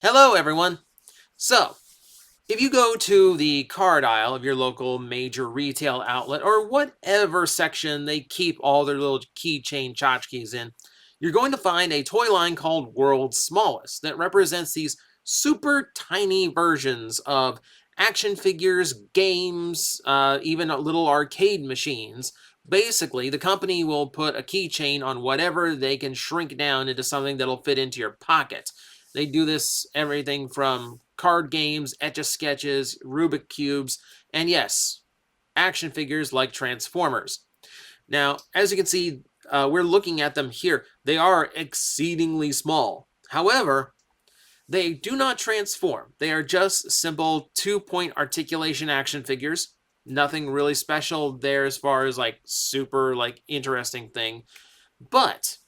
Hello, everyone. So, if you go to the card aisle of your local major retail outlet or whatever section they keep all their little keychain tchotchkes in, you're going to find a toy line called World's Smallest that represents these super tiny versions of action figures, games, even little arcade machines. Basically, the company will put a keychain on whatever they can shrink down into something that'll fit into your pocket. They do this everything from card games, etch-a-sketches, Rubik cubes, and yes, action figures like Transformers. Now, as you can see, we're looking at them here. They are exceedingly small. However, they do not transform. They are just simple two-point articulation action figures. Nothing really special there as far as like super like interesting thing. But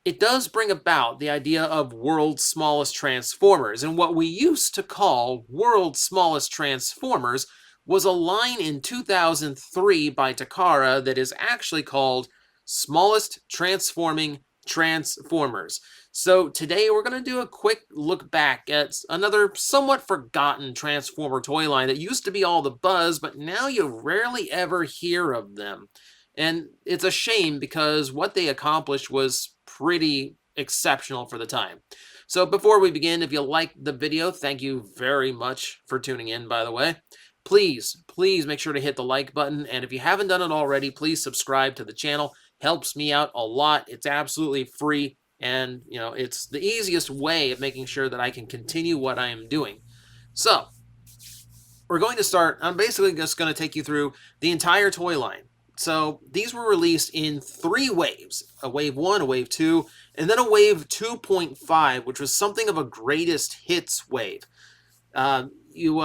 it does bring about the idea of world's smallest transformers, and what we used to call world's smallest transformers was a line in 2003 by Takara that is actually called smallest transforming transformers. So today we're going to do a quick look back at another somewhat forgotten Transformer toy line that used to be all the buzz, but now you rarely ever hear of them. And it's a shame because what they accomplished was pretty exceptional for the time. So before we begin, if you liked the video, thank you very much for tuning in, by the way. Please make sure to hit the like button. And if you haven't done it already, please subscribe to the channel. Helps me out a lot. It's absolutely free. And, you know, it's the easiest way of making sure that I can continue what I am doing. So, we're going to start. I'm basically just going to take you through the entire toy line. So these were released in 3 waves, a wave 1, a wave 2, and then a wave 2.5, which was something of a greatest hits wave. You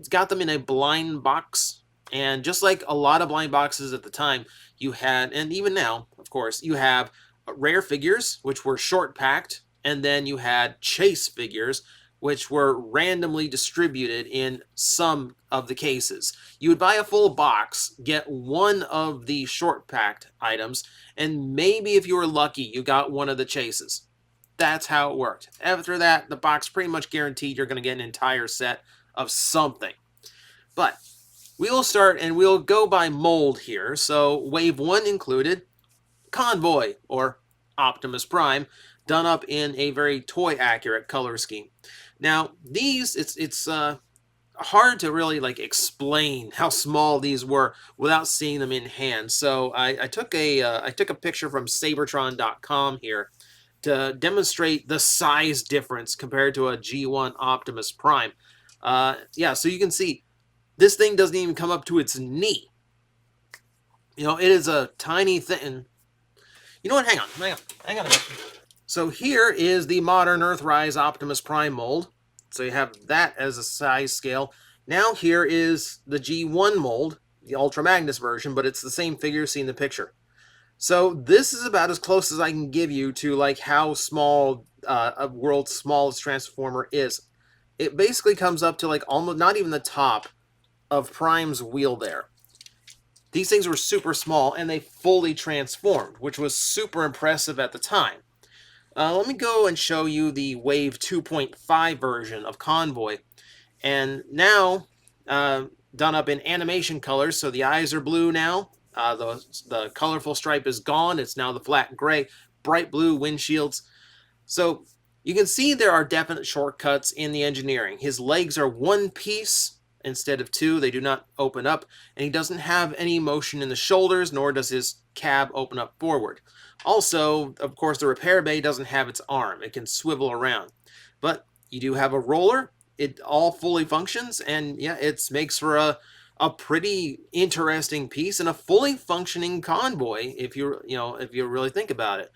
got them in a blind box, and just like a lot of blind boxes at the time, you had, and even now, of course, you have rare figures, which were short packed, and then you had chase figures, which were randomly distributed in some of the cases. You would buy a full box, get one of the short packed items, and maybe if you were lucky, you got one of the chases. That's how it worked. After that, the box pretty much guaranteed you're going to get an entire set of something. But we'll start and we'll go by mold here. So wave 1 included Convoy, or Optimus Prime, done up in a very toy-accurate color scheme. Now, these, it's hard to really like explain how small these were without seeing them in hand. So I took a picture from Sabertron.com here to demonstrate the size difference compared to a G1 Optimus Prime. Yeah, so you can see this thing doesn't even come up to its knee. You know, it is a tiny thing. You know what? Hang on a minute. So here is the modern Earthrise Optimus Prime mold. So you have that as a size scale. Now here is the G1 mold, the Ultra Magnus version, but it's the same figure seen in the picture. So this is about as close as I can give you to like how small a world's smallest transformer is. It basically comes up to like almost not even the top of Prime's wheel there. These things were super small and they fully transformed, which was super impressive at the time. Let me go and show you the Wave 2.5 version of Convoy. And now, done up in animation colors, so the eyes are blue now. The colorful stripe is gone. It's now the flat gray, bright blue windshields. So you can see there are definite shortcuts in the engineering. His legs are one piece instead of 2. They do not open up, and he doesn't have any motion in the shoulders, nor does his cab open up forward. Also, of course, the repair bay doesn't have its arm. It can swivel around. But you do have a roller. It all fully functions, and yeah, it makes for a pretty interesting piece and a fully functioning convoy if you really think about it.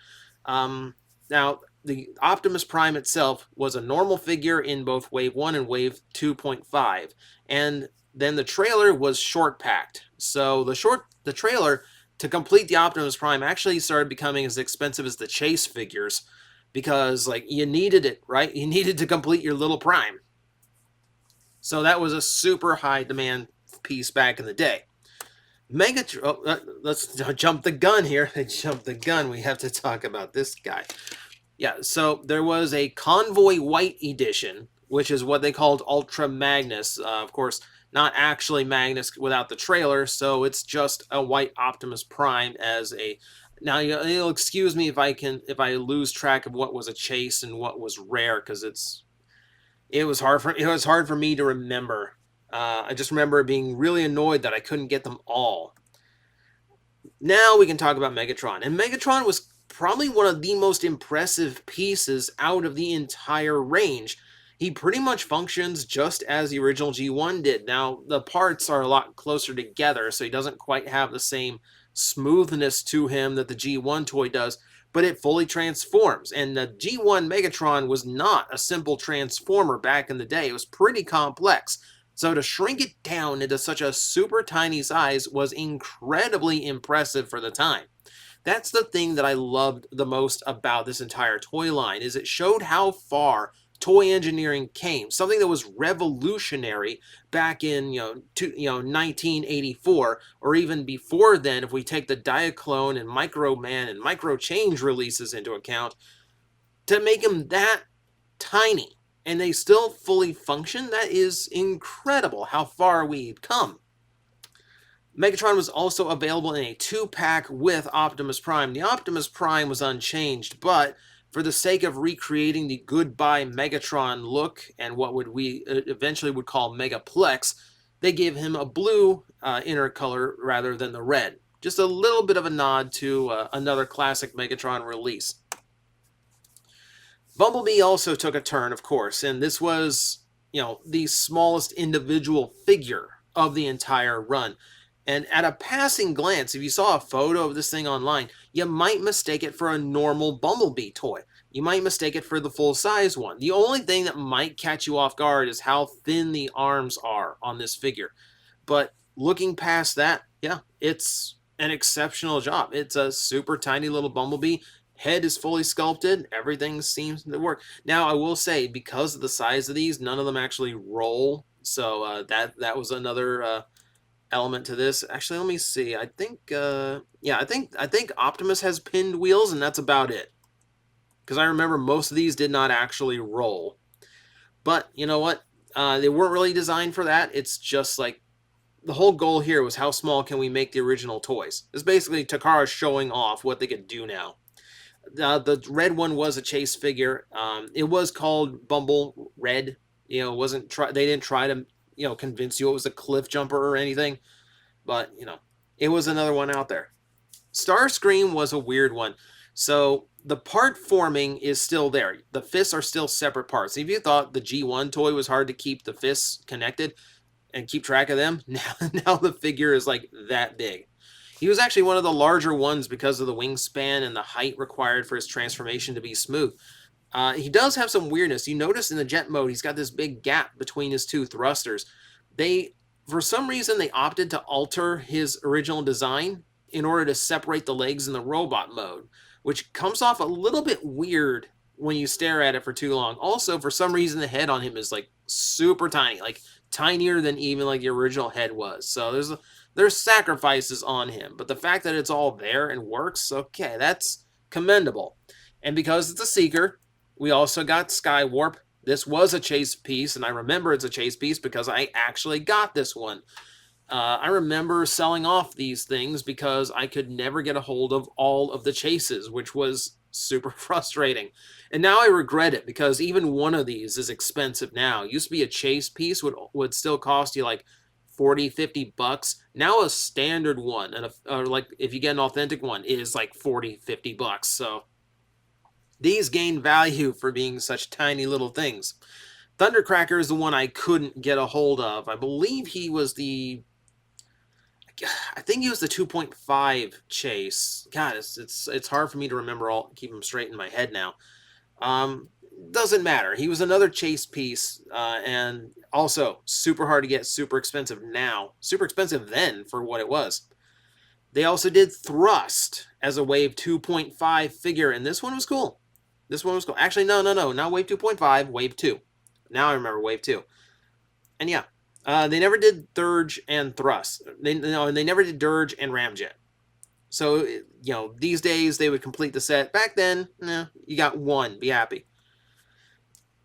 Now, the Optimus Prime itself was a normal figure in both Wave 1 and Wave 2.5, and then the trailer was short packed. So the trailer to complete the Optimus Prime actually started becoming as expensive as the chase figures because like you needed it, right? You needed to complete your little Prime. So that was a super high demand piece back in the day. Megatron, let's jump the gun here. Jump the gun. We have to talk about this guy. Yeah, so there was a Convoy White edition, which is what they called Ultra Magnus. Of course, not actually Magnus without the trailer, so it's just a white Optimus Prime as a. Now you'll excuse me if I lose track of what was a chase and what was rare because it was hard for me to remember. I just remember being really annoyed that I couldn't get them all. Now we can talk about Megatron. And Megatron was probably one of the most impressive pieces out of the entire range. He pretty much functions just as the original G1 did. Now, the parts are a lot closer together, so he doesn't quite have the same smoothness to him that the G1 toy does, but it fully transforms. And the G1 Megatron was not a simple transformer back in the day, it was pretty complex. So to shrink it down into such a super tiny size was incredibly impressive for the time. That's the thing that I loved the most about this entire toy line is it showed how far toy engineering came, something that was revolutionary back in 1984 or even before then if we take the Diaclone and Microman and Micro Change releases into account to make him that tiny and they still fully function. That is incredible how far we've come. Megatron was also available in a 2-pack with Optimus Prime. The Optimus Prime was unchanged, but for the sake of recreating the goodbye Megatron look and what we eventually would call Megaplex, they gave him a blue inner color rather than the red. Just a little bit of a nod to another classic Megatron release. Bumblebee also took a turn, of course, and this was, the smallest individual figure of the entire run. And at a passing glance, if you saw a photo of this thing online, you might mistake it for a normal Bumblebee toy. You might mistake it for the full-size one. The only thing that might catch you off guard is how thin the arms are on this figure. But looking past that, yeah, it's an exceptional job. It's a super tiny little Bumblebee. Head is fully sculpted. Everything seems to work. Now, I will say, because of the size of these, none of them actually roll. So that was another element to this. Actually, let me see. I think, I think Optimus has pinned wheels, and that's about it. Because I remember most of these did not actually roll. But you know what? They weren't really designed for that. It's just like the whole goal here was how small can we make the original toys. It's basically Takara showing off what they could do now. The red one was a chase figure. It was called Bumble Red. They didn't try to convince you it was a cliff jumper or anything, but it was another one out there. Starscream was a weird one. So the part forming is still there. The fists are still separate parts. If you thought the G1 toy was hard to keep the fists connected and keep track of them, now the figure is like that big. He was actually one of the larger ones because of the wingspan and the height required for his transformation to be smooth. He does have some weirdness. You notice in the jet mode, he's got this big gap between his two thrusters. For some reason, they opted to alter his original design in order to separate the legs in the robot mode, which comes off a little bit weird when you stare at it for too long. Also, for some reason, the head on him is like super tiny, like tinier than even like the original head was. So there's sacrifices on him, but the fact that it's all there and works, okay, that's commendable. And because it's a Seeker, we also got Skywarp. This was a chase piece, and I remember it's a chase piece because I actually got this one. I remember selling off these things because I could never get a hold of all of the chases, which was super frustrating. And now I regret it because even one of these is expensive now. It used to be a chase piece would still cost you like 40, 50 bucks. Now a standard one, or like if you get an authentic one, is like 40, 50 bucks. So these gain value for being such tiny little things. Thundercracker is the one I couldn't get a hold of. I believe he was I think he was the 2.5 chase. God, it's hard for me to remember keep them straight in my head now. Doesn't matter. He was another chase piece, and also super hard to get, super expensive now. Super expensive then for what it was. They also did Thrust as a Wave 2.5 figure, and this one was cool. This one was cool. Actually, no, not Wave 2.5, Wave 2. Now I remember Wave 2. And yeah, they never did Dirge and Thrust. They never did Dirge and Ramjet. So, these days they would complete the set. Back then, you got one, be happy.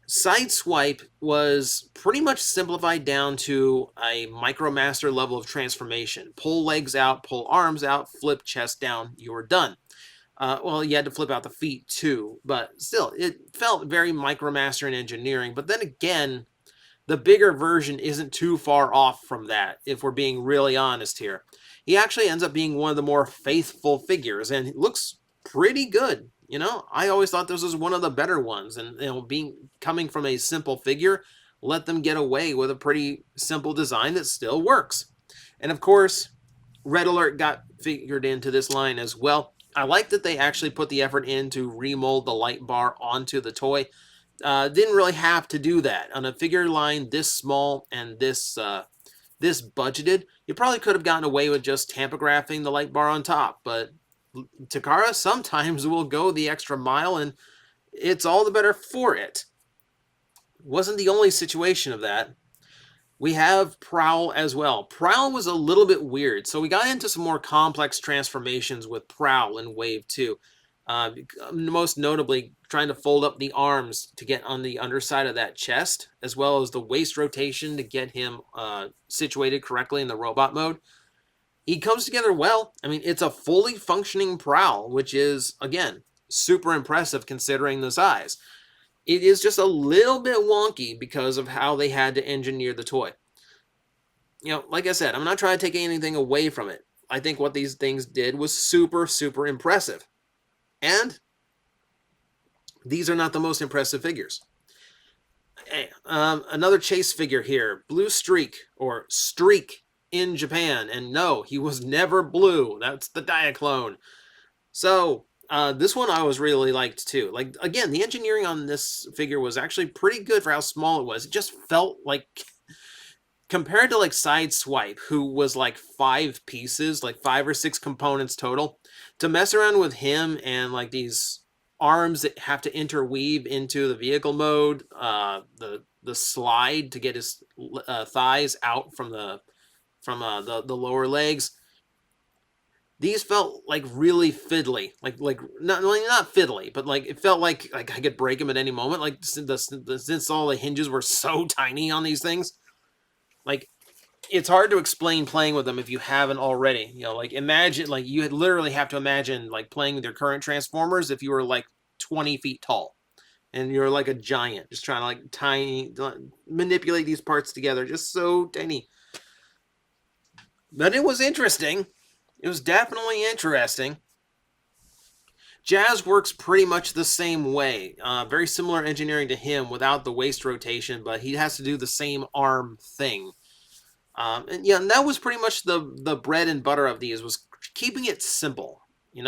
Sideswipe was pretty much simplified down to a Micromaster level of transformation. Pull legs out, pull arms out, flip chest down, you were done. Well, you had to flip out the feet too, but still, it felt very Micromaster in engineering. But then again, the bigger version isn't too far off from that, if we're being really honest here. He actually ends up being one of the more faithful figures, and it looks pretty good. I always thought this was one of the better ones, and coming from a simple figure, let them get away with a pretty simple design that still works. And of course, Red Alert got figured into this line as well. I like that they actually put the effort in to remold the light bar onto the toy. Didn't really have to do that on a figure line this small and this budgeted. You probably could have gotten away with just tampographying the light bar on top, but Takara sometimes will go the extra mile, and it's all the better for it. Wasn't the only situation of that. We have Prowl as well. Prowl was a little bit weird, so we got into some more complex transformations with Prowl in Wave 2. Most notably, trying to fold up the arms to get on the underside of that chest, as well as the waist rotation to get him situated correctly in the robot mode. He comes together well. I mean, it's a fully functioning Prowl, which is, again, super impressive considering the size. It is just a little bit wonky because of how they had to engineer the toy. Like I said, I'm not trying to take anything away from it. I think what these things did was super, super impressive. And these are not the most impressive figures. Another chase figure here, Blue Streak, or Streak in Japan. And no, he was never blue. That's the Diaclone. So, this one I was really liked too. Like, again, the engineering on this figure was actually pretty good for how small it was. It just felt like, compared to like Sideswipe, who was like 5 pieces, like 5 or 6 components total, to mess around with him and like these arms that have to interweave into the vehicle mode, the slide to get his thighs out from the lower legs. These felt like really fiddly, like not fiddly, but like it felt like I could break them at any moment. Like since all the hinges were so tiny on these things, like it's hard to explain playing with them if you haven't already. Like imagine, like you literally have to imagine like playing with your current Transformers if you were like 20 feet tall, and you're like a giant, just trying to like manipulate these parts together, just so tiny. But it was interesting. It was definitely interesting. Jazz works pretty much the same way. Very similar engineering to him without the waist rotation, but he has to do the same arm thing. And that was pretty much the bread and butter of these, was keeping it simple. They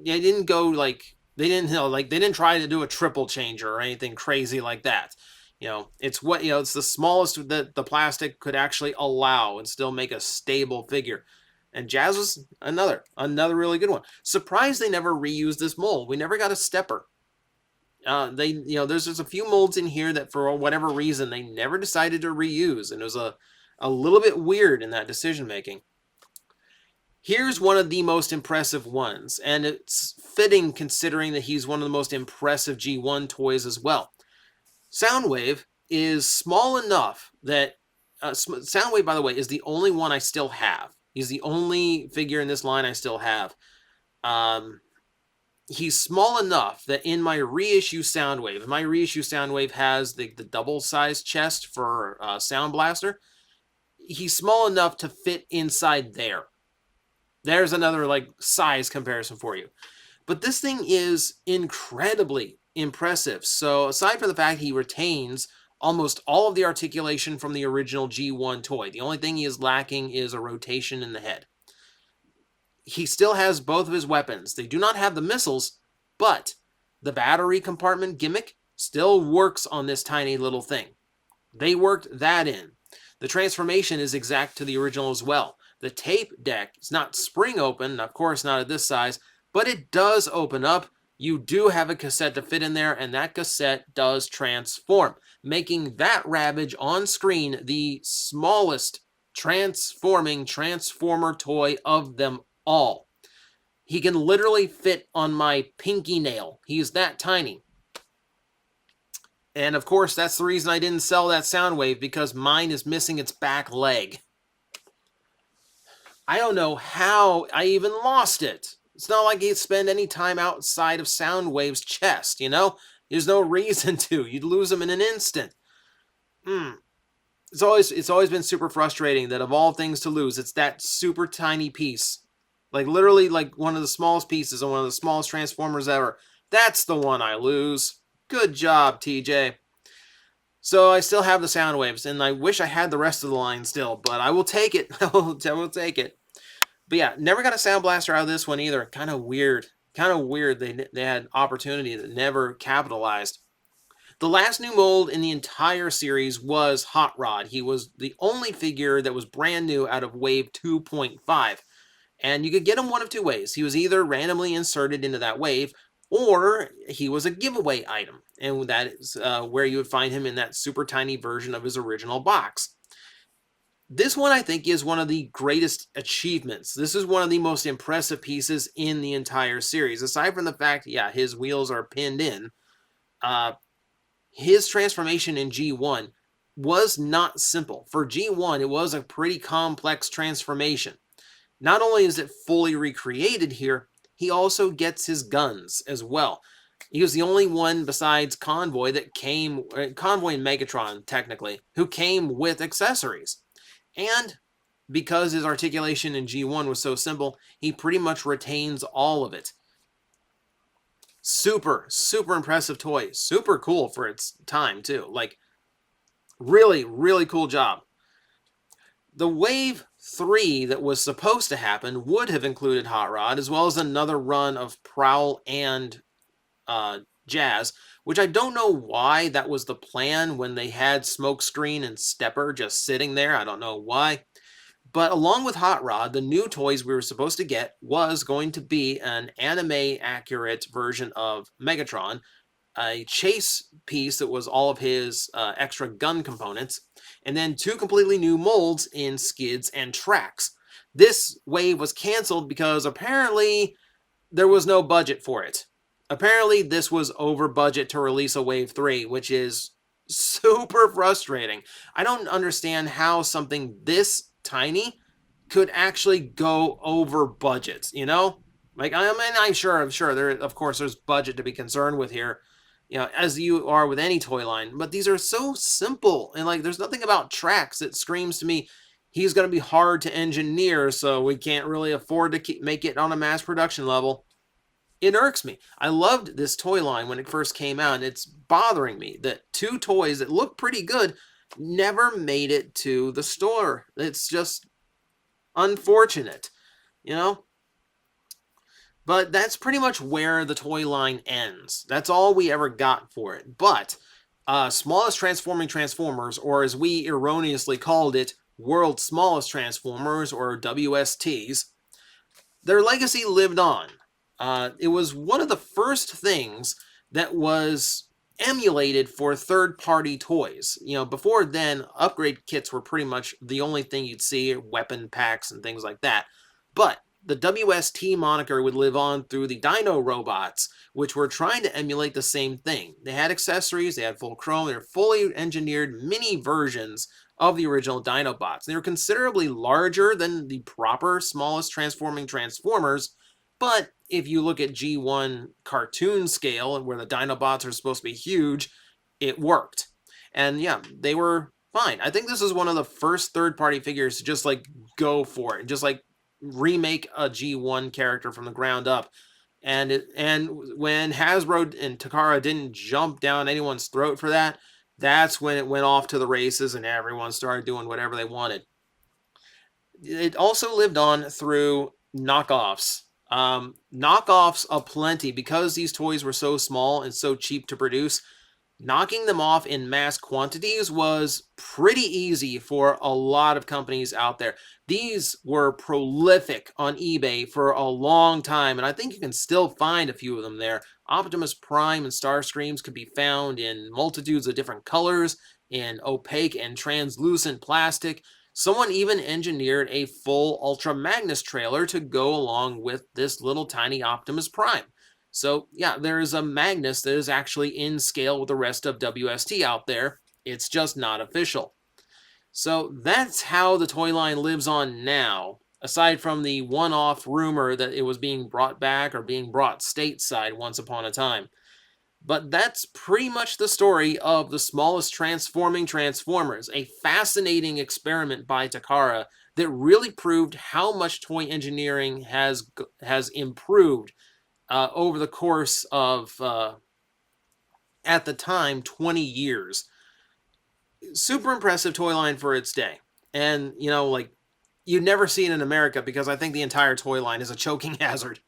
didn't go like they didn't try to do a triple changer or anything crazy like that. It's it's the smallest that the plastic could actually allow and still make a stable figure. And Jazz was another really good one. Surprised they never reused this mold. We never got a stepper. There's just a few molds in here that for whatever reason they never decided to reuse, and it was a little bit weird in that decision making. Here's one of the most impressive ones, and it's fitting considering that he's one of the most impressive G1 toys as well. Soundwave is small enough that Soundwave, by the way, is the only one I still have. He's the only figure in this line I still have. He's small enough that in my reissue Soundwave has the double-sized chest for Sound Blaster. He's small enough to fit inside there. There's another like size comparison for you. But this thing is incredibly impressive. So aside from the fact he retains almost all of the articulation from the original G1 toy, the only thing he is lacking is a rotation in the head. He still has both of his weapons. They do not have the missiles, but the battery compartment gimmick still works on this tiny little thing. They worked that in. The transformation is exact to the original as well. The tape deck is not spring open, of course not at this size, but it does open up. You do have a cassette to fit in there, and that cassette does transform, making that Ravage on screen the smallest transforming Transformer toy of them all. He can literally fit on my pinky nail. He's that tiny. And of course, that's the reason I didn't sell that Soundwave, because mine is missing its back leg. I don't know how I even lost it. It's not like he'd spend any time outside of Soundwave's chest, you know? There's no reason to. You'd lose him in an instant. It's always been super frustrating that of all things to lose, it's that super tiny piece. Like literally like one of the smallest pieces and one of the smallest Transformers ever. That's the one I lose. Good job, TJ. So I still have the Soundwaves, and I wish I had the rest of the line still, but I will take it. I will take it. But yeah, never got a Sound Blaster out of this one either. Kind of weird. They had opportunity that never capitalized. The last new mold in the entire series was Hot Rod. He was the only figure that was brand new out of Wave 2.5. And you could get him one of two ways. He was either randomly inserted into that wave, or he was a giveaway item. And that is where you would find him in that super tiny version of his original box. This one, I think, is one of the greatest achievements. This is one of the most impressive pieces in the entire series. Aside from the fact, yeah, his wheels are pinned in, his transformation in G1 was not simple. For G1, it was a pretty complex transformation. Not only is it fully recreated here, he also gets his guns as well. He was the only one besides Convoy that came, Convoy and Megatron technically, who came with accessories. And because his articulation in G1 was so simple, he pretty much retains all of it. Super, super impressive toy. Super cool for its time, too. Like, really, really cool job. The Wave 3 that was supposed to happen would have included Hot Rod, as well as another run of Prowl and Jazz, which I don't know why that was the plan when they had Smokescreen and Stepper just sitting there. I don't know why. But along with Hot Rod, the new toys we were supposed to get was going to be an anime-accurate version of Megatron, a chase piece that was all of his extra gun components, and then two completely new molds in skids and tracks. This wave was canceled because apparently there was no budget for it. Apparently this was over budget to release a Wave 3, which is super frustrating. I don't understand how something this tiny could actually go over budget, you know? Like, I mean, I'm sure there, of course, there's budget to be concerned with here, you know, as you are with any toy line, but these are so simple, and like, there's nothing about tracks that screams to me he's going to be hard to engineer, so we can't really afford to make it on a mass production level. It irks me. I loved this toy line when it first came out, and it's bothering me that two toys that look pretty good never made it to the store. It's just unfortunate, you know? But that's pretty much where the toy line ends. That's all we ever got for it. But Smallest Transforming Transformers, or as we erroneously called it, World's Smallest Transformers, or WSTs, their legacy lived on. It was one of the first things that was emulated for third-party toys. You know, before then, upgrade kits were pretty much the only thing you'd see, weapon packs and things like that. But the WST moniker would live on through the Dino Robots, which were trying to emulate the same thing. They had accessories, they had full chrome, they were fully engineered mini versions of the original Dinobots. They were considerably larger than the proper Smallest Transforming Transformers, but if you look at G1 cartoon scale, where the Dinobots are supposed to be huge, it worked. And yeah, they were fine. I think this is one of the first third-party figures to just like go for it, just like remake a G1 character from the ground up. And when Hasbro and Takara didn't jump down anyone's throat for that, that's when it went off to the races and everyone started doing whatever they wanted. It also lived on through knockoffs. Knockoffs aplenty, because these toys were so small and so cheap to produce. Knocking them off in mass quantities was pretty easy for a lot of companies out there. These were prolific on eBay for a long time, and I think you can still find a few of them there. Optimus Prime and Starscreams could be found in multitudes of different colors, in opaque and translucent plastic. Someone even engineered a full Ultra Magnus trailer to go along with this little tiny Optimus Prime. So yeah, there is a Magnus that is actually in scale with the rest of WST out there. It's just not official. So that's how the toy line lives on now, aside from the one-off rumor that it was being brought back or being brought stateside once upon a time. But that's pretty much the story of the smallest transforming Transformers, a fascinating experiment by Takara that really proved how much toy engineering has improved over the course of, at the time, 20 years. Super impressive toy line for its day. And, you know, like, you'd never see it in America because I think the entire toy line is a choking hazard.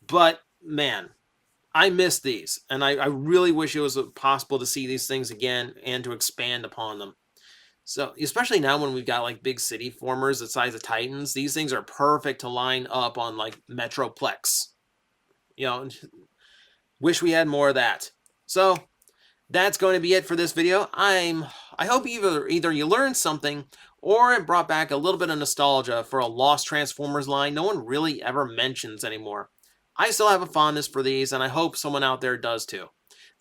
But, man, I miss these, and I really wish it was possible to see these things again and to expand upon them. So, especially now when we've got, like, big city formers the size of Titans, these things are perfect to line up on, like, Metroplex. You know, wish we had more of that. So, that's going to be it for this video. I hope either you learned something or it brought back a little bit of nostalgia for a lost Transformers line no one really ever mentions anymore. I still have a fondness for these, and I hope someone out there does too.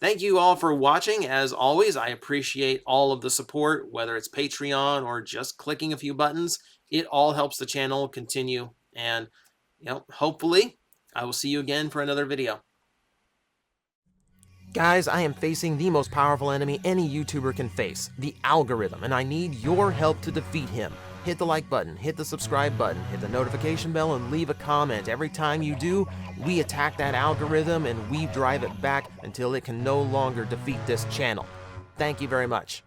Thank you all for watching. As always, I appreciate all of the support, whether it's Patreon or just clicking a few buttons. It all helps the channel continue, and hopefully I will see you again for another video. Guys, I am facing the most powerful enemy any YouTuber can face, the algorithm, and I need your help to defeat him. Hit the like button, hit the subscribe button, hit the notification bell, and leave a comment. Every time you do, we attack that algorithm and we drive it back until it can no longer defeat this channel. Thank you very much.